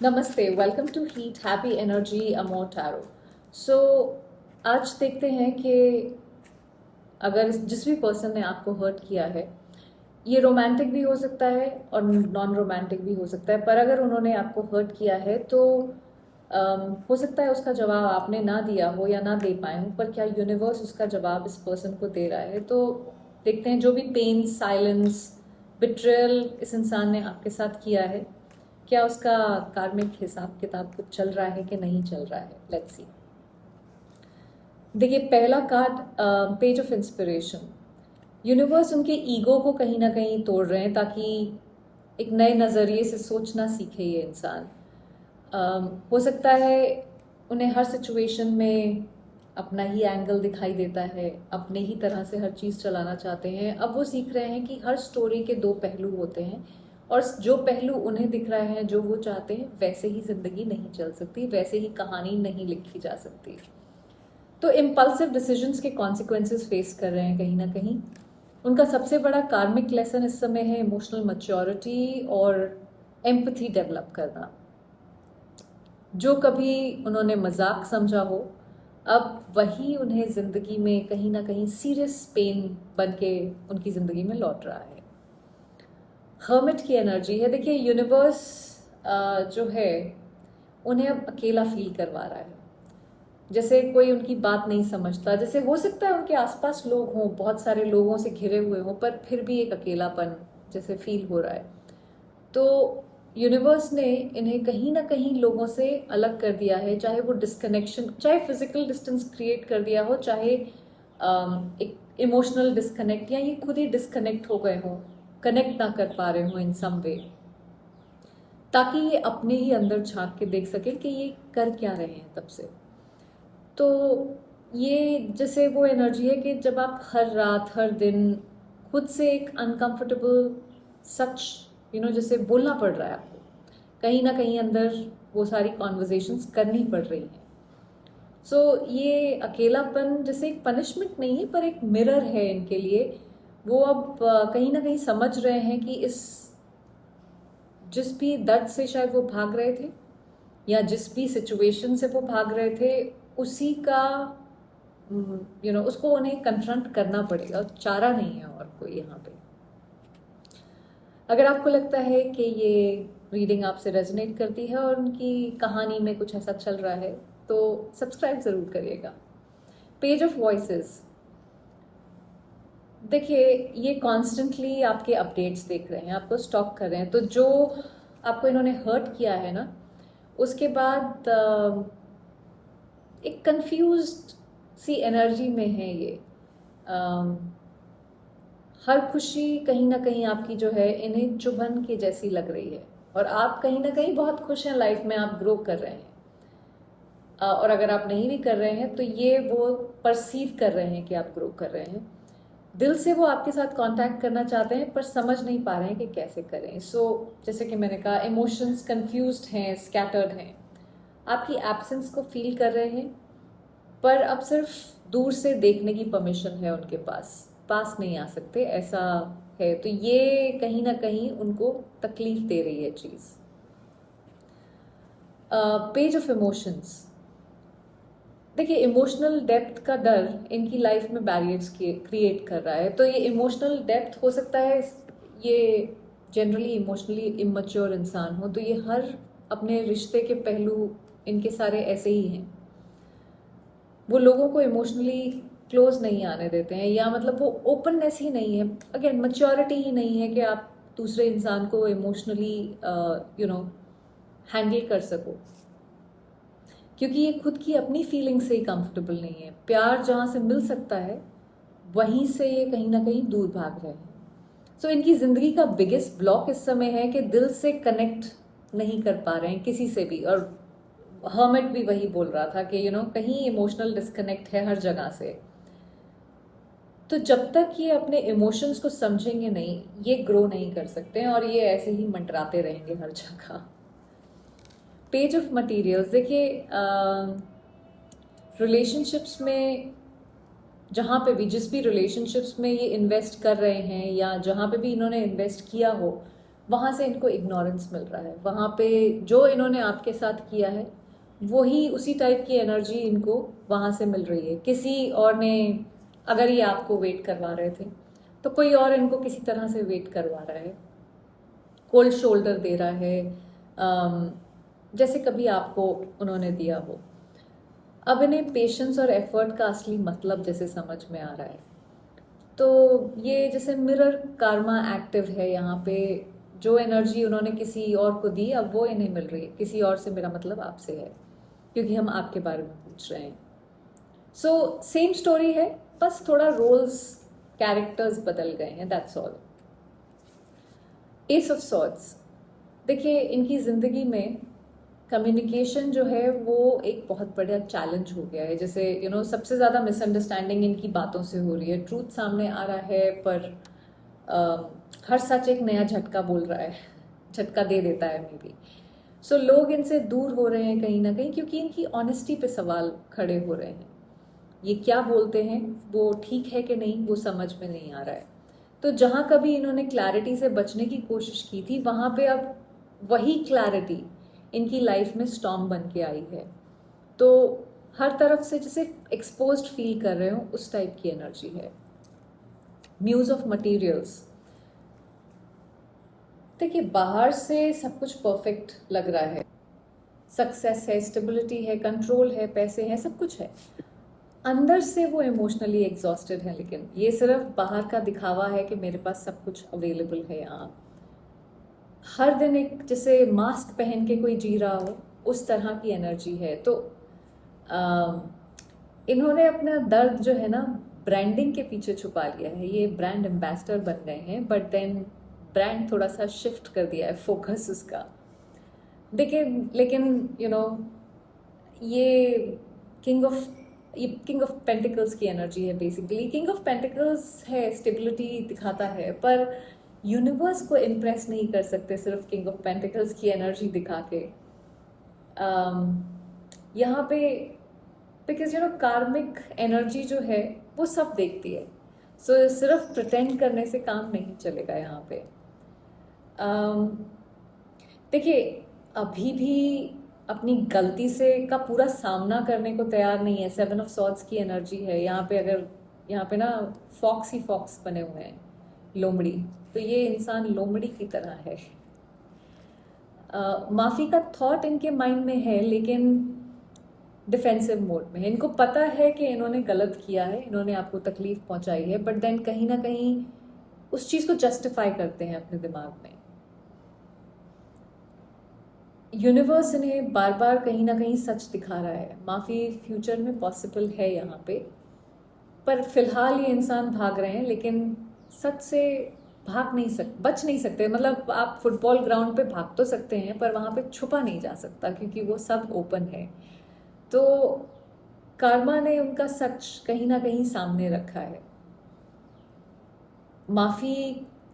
नमस्ते, welcome to heat happy energy amor tarot. So आज देखते हैं कि अगर जिस भी पर्सन ने आपको हर्ट किया है, ये रोमांटिक भी हो सकता है और नॉन रोमांटिक भी हो सकता है, पर अगर उन्होंने आपको हर्ट किया है तो हो सकता है उसका जवाब आपने ना दिया हो या ना दे पाए हो, पर क्या यूनिवर्स उसका जवाब इस पर्सन को दे रहा है। तो देखते हैं जो भी पेन, साइलेंस, बिट्रेयल इस इंसान ने आपके साथ किया है, क्या उसका कार्मिक हिसाब किताब कुछ चल रहा है कि नहीं चल रहा है। Let's see. देखिए, पहला card, page of inspiration. Universe उनके ईगो को कहीं ना कहीं तोड़ रहे हैं ताकि एक नए नज़रिए से सोचना सीखे ये इंसान। हो सकता है उन्हें हर सिचुएशन में अपना ही एंगल दिखाई देता है, अपने ही तरह से हर चीज़ चलाना चाहते हैं। अब वो सीख रहे हैं कि हर स्टोरी के दो पहलू होते हैं और जो पहलू उन्हें दिख रहा है, जो वो चाहते हैं, वैसे ही ज़िंदगी नहीं चल सकती, वैसे ही कहानी नहीं लिखी जा सकती। तो इम्पल्सिव डिसीजंस के कॉन्सिक्वेंसेस फेस कर रहे हैं कहीं ना कहीं। उनका सबसे बड़ा कार्मिक लेसन इस समय है इमोशनल मैच्योरिटी और एम्पथी डेवलप करना। जो कभी उन्होंने मजाक समझा हो, अब वही उन्हें ज़िंदगी में कहीं ना कहीं सीरियस पेन बन के उनकी ज़िंदगी में लौट रहा है। हर्मिट की एनर्जी है। देखिए, यूनिवर्स जो है उन्हें अब अकेला फील करवा रहा है, जैसे कोई उनकी बात नहीं समझता। जैसे हो सकता है उनके आसपास लोग हों, बहुत सारे लोगों से घिरे हुए हों, पर फिर भी एक अकेलापन जैसे फील हो रहा है। तो यूनिवर्स ने इन्हें कहीं ना कहीं लोगों से अलग कर दिया है, चाहे वो डिस्कनेक्शन, चाहे फिजिकल डिस्टेंस क्रिएट कर दिया हो, चाहे एक इमोशनल डिस्कनेक्ट, या ये खुद ही डिस्कनेक्ट हो गए हों, कनेक्ट ना कर पा रहे हों इन सम वे, ताकि ये अपने ही अंदर झांक के देख सके कि ये कर क्या रहे हैं तब से। तो ये जैसे वो एनर्जी है कि जब आप हर रात, हर दिन खुद से एक अनकंफर्टेबल सच, जैसे बोलना पड़ रहा है आपको, कहीं ना कहीं अंदर वो सारी कॉन्वर्जेशंस करनी पड़ रही हैं। सो ये अकेलापन जैसे एक पनिशमेंट नहीं है, पर एक मिरर है इनके लिए। वो अब कहीं ना कहीं समझ रहे हैं कि इस जिस भी दर्द से शायद वो भाग रहे थे, या जिस भी सिचुएशन से वो भाग रहे थे, उसी का उसको उन्हें कन्फ्रंट करना पड़ेगा, चारा नहीं है और कोई यहाँ पे। अगर आपको लगता है कि ये रीडिंग आपसे रेजोनेट करती है और उनकी कहानी में कुछ ऐसा चल रहा है, तो सब्सक्राइब ज़रूर करिएगा। Page of voices. देखिए, ये कॉन्स्टेंटली आपके अपडेट्स देख रहे हैं, आपको स्टॉक कर रहे हैं। तो जो आपको इन्होंने हर्ट किया है ना, उसके बाद एक कंफ्यूज्ड सी एनर्जी में है ये। हर खुशी कहीं ना कहीं आपकी जो है इन्हें चुभन की जैसी लग रही है, और आप कहीं ना कहीं बहुत खुश हैं लाइफ में, आप ग्रो कर रहे हैं। और अगर आप नहीं भी कर रहे हैं तो ये वो परसीव कर रहे हैं कि आप ग्रो कर रहे हैं। दिल से वो आपके साथ कांटेक्ट करना चाहते हैं, पर समझ नहीं पा रहे हैं कि कैसे करें। सो जैसे कि मैंने कहा, इमोशंस कंफ्यूज्ड हैं, स्कैटर्ड हैं, आपकी एब्सेंस को फील कर रहे हैं, पर अब सिर्फ दूर से देखने की परमिशन है उनके पास नहीं आ सकते, ऐसा है। तो ये कहीं ना कहीं उनको तकलीफ दे रही है चीज़। Page of emotions. देखिए, इमोशनल डेप्थ का डर इनकी लाइफ में बैरियर्स क्रिएट कर रहा है। तो ये इमोशनल डेप्थ हो सकता है, ये जनरली इमोशनली इमैच्योर इंसान हो, तो ये हर अपने रिश्ते के पहलू इनके सारे ऐसे ही हैं। वो लोगों को इमोशनली क्लोज नहीं आने देते हैं, या मतलब वो ओपननेस ही नहीं है, अगेन मैच्योरिटी ही नहीं है कि आप दूसरे इंसान को इमोशनली हैंडल कर सको, क्योंकि ये खुद की अपनी फीलिंग से ही कंफर्टेबल नहीं है। प्यार जहाँ से मिल सकता है वहीं से ये कहीं ना कहीं दूर भाग रहे हैं। सो इनकी ज़िंदगी का बिगेस्ट ब्लॉक इस समय है कि दिल से कनेक्ट नहीं कर पा रहे हैं किसी से भी। और हर्मिट भी वही बोल रहा था कि कहीं इमोशनल डिस्कनेक्ट है हर जगह से। तो जब तक ये अपने इमोशंस को समझेंगे नहीं, ये ग्रो नहीं कर सकते हैं, और ये ऐसे ही मंडराते रहेंगे हर जगह। Page of materials. देखिए, रिलेशनशिप्स में जहाँ पे भी, जिस भी रिलेशनशिप्स में ये इन्वेस्ट कर रहे हैं, या जहाँ पे भी इन्होंने इन्वेस्ट किया हो, वहाँ से इनको इग्नोरेंस मिल रहा है। वहाँ पे जो इन्होंने आपके साथ किया है वही उसी टाइप की एनर्जी इनको वहाँ से मिल रही है। किसी और ने, अगर ये आपको वेट करवा रहे थे तो कोई और इनको किसी तरह से वेट करवा रहा है, कोल्ड शोल्डर दे रहा है, जैसे कभी आपको उन्होंने दिया हो। अब इन्हें पेशेंस और एफर्ट का असली मतलब जैसे समझ में आ रहा है। तो ये जैसे मिरर कार्मा एक्टिव है यहाँ पे। जो एनर्जी उन्होंने किसी और को दी अब वो इन्हें मिल रही है। किसी और से मेरा मतलब आपसे है, क्योंकि हम आपके बारे में पूछ रहे हैं। सो सेम स्टोरी है, बस थोड़ा रोल्स, कैरेक्टर्स बदल गए हैं, that's all. S of swords, देखिए इनकी ज़िंदगी में कम्युनिकेशन जो है वो एक बहुत बड़ा चैलेंज हो गया है। जैसे सबसे ज़्यादा मिसअंडरस्टैंडिंग इनकी बातों से हो रही है। ट्रूथ सामने आ रहा है पर हर सच एक नया झटका बोल रहा है, झटका दे देता है मे बी। सो लोग इनसे दूर हो रहे हैं कहीं ना कहीं, क्योंकि इनकी ऑनेस्टी पे सवाल खड़े हो रहे हैं। ये क्या बोलते हैं वो ठीक है कि नहीं, वो समझ में नहीं आ रहा है। तो जहाँ कभी इन्होंने क्लैरिटी से बचने की कोशिश की थी, वहाँ पे अब वही क्लैरिटी इनकी लाइफ में स्टॉर्म बन के आई है। तो हर तरफ से जैसे एक्सपोज्ड फील कर रहे हो, उस टाइप की एनर्जी है। म्यूज ऑफ मटेरियल्स, देखिए बाहर से सब कुछ परफेक्ट लग रहा है, सक्सेस है, स्टेबिलिटी है, कंट्रोल है, पैसे हैं, सब कुछ है। अंदर से वो इमोशनली एग्जॉस्टेड है। लेकिन ये सिर्फ बाहर का दिखावा है कि मेरे पास सब कुछ अवेलेबल है यहाँ। हर दिन एक जैसे मास्क पहन के कोई जी रहा हो, उस तरह की एनर्जी है। तो इन्होंने अपना दर्द जो है ना ब्रांडिंग के पीछे छुपा लिया है। ये ब्रांड एम्बेसडर बन गए हैं, बट देन ब्रांड थोड़ा सा शिफ्ट कर दिया है फोकस उसका। लेकिन ये किंग ऑफ पेंटिकल्स की एनर्जी है बेसिकली। किंग ऑफ पेंटिकल्स है, स्टेबिलिटी दिखाता है, पर यूनिवर्स को इम्प्रेस नहीं कर सकते सिर्फ किंग ऑफ पेंटिकल्स की एनर्जी दिखा के। यहाँ पे बिकॉज कार्मिक एनर्जी जो है वो सब देखती है। सो सिर्फ प्रिटेंड करने से काम नहीं चलेगा यहाँ पे। देखिए अभी भी अपनी गलती से का पूरा सामना करने को तैयार नहीं है। 7 ऑफ सॉर्ड्स की एनर्जी है यहाँ पे। अगर यहाँ पे ना फॉक्स ही फॉक्स बने हुए हैं, लोमड़ी, तो ये इंसान लोमड़ी की तरह है। माफ़ी का थॉट इनके माइंड में है, लेकिन डिफेंसिव मोड में है। इनको पता है कि इन्होंने गलत किया है, इन्होंने आपको तकलीफ पहुंचाई है, बट देन कहीं ना कहीं उस चीज़ को जस्टिफाई करते हैं अपने दिमाग में। यूनिवर्स इन्हें बार बार कहीं ना कहीं सच दिखा रहा है। माफ़ी फ्यूचर में पॉसिबल है यहाँ पे, पर फिलहाल ये इंसान भाग रहे हैं, लेकिन सच से बच नहीं सकते। मतलब आप फुटबॉल ग्राउंड पे भाग तो सकते हैं, पर वहाँ पे छुपा नहीं जा सकता, क्योंकि वो सब ओपन है। तो कार्मा ने उनका सच कहीं ना कहीं सामने रखा है। माफ़ी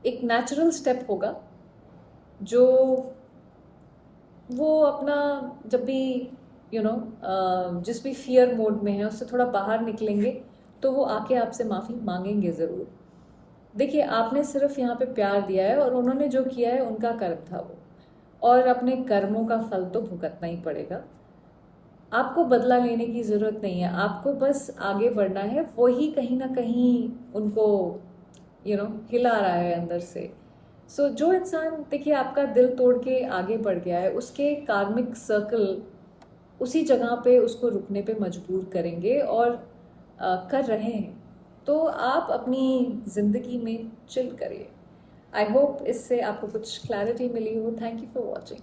एक नेचुरल स्टेप होगा जो वो अपना जब भी जिस भी फियर मोड में है उससे थोड़ा बाहर निकलेंगे तो वो आके आपसे माफ़ी मांगेंगे ज़रूर। देखिए आपने सिर्फ यहाँ पे प्यार दिया है, और उन्होंने जो किया है उनका कर्म था वो, और अपने कर्मों का फल तो भुगतना ही पड़ेगा। आपको बदला लेने की ज़रूरत नहीं है, आपको बस आगे बढ़ना है। वही कहीं ना कहीं उनको हिला रहा है अंदर से। सो जो इंसान देखिए आपका दिल तोड़ के आगे बढ़ गया है, उसके कार्मिक सर्कल उसी जगह पे उसको रुकने पे मजबूर करेंगे, और कर रहे हैं। तो आप अपनी ज़िंदगी में चिल करिए। आई होप इससे आपको कुछ क्लैरिटी मिली हो। Thank you for watching.